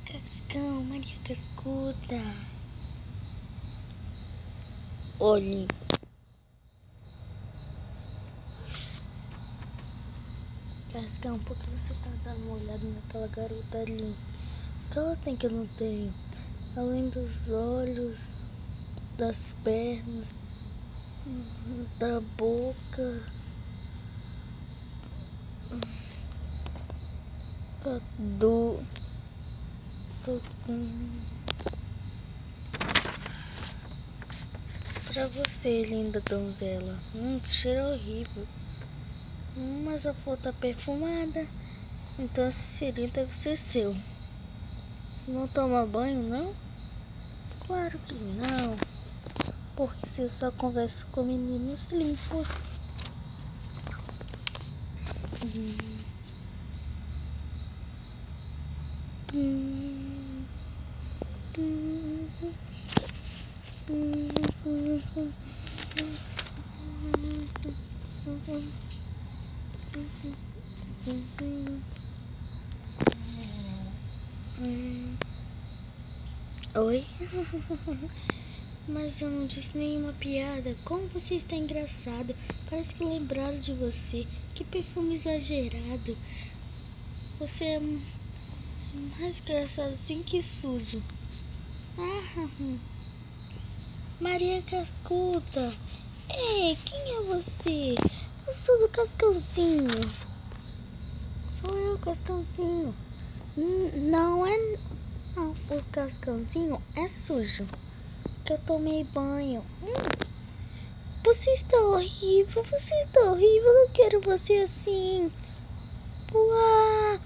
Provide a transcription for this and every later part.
Cascão, Maria Cascuda. Olhe. Cascão, por que você tá dando uma olhada naquela garota ali? O que ela tem que eu não tenho? Além dos olhos, das pernas, da boca, do pra você, linda donzela. Que cheiro horrível. Mas a flor tá perfumada, então esse cheirinho deve ser seu. Não toma banho, não? Claro que não, porque você só conversa com meninos limpos. Oi? Mas eu não disse nenhuma piada. Como você está engraçada. Parece que lembraram de você. Que perfume exagerado. Você é mais engraçado assim que sujo. Maria Cascuda. Ei, quem é você? Eu sou do Cascãozinho. Sou eu, Cascãozinho. Não é... Não, o Cascãozinho é sujo. Que eu tomei banho. Você está horrível, você está horrível. Eu não quero você assim. Uau.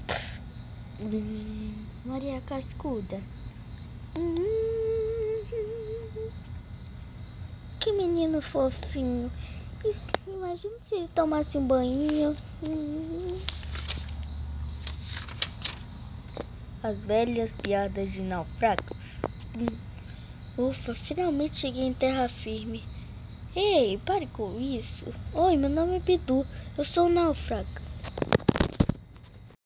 Maria Cascuda. Que menino fofinho. Imagina se ele tomasse um banho. As velhas piadas de náufragos. Ufa, finalmente cheguei em terra firme. Ei, pare com isso. Oi, meu nome é Bidu. Eu sou um náufrago.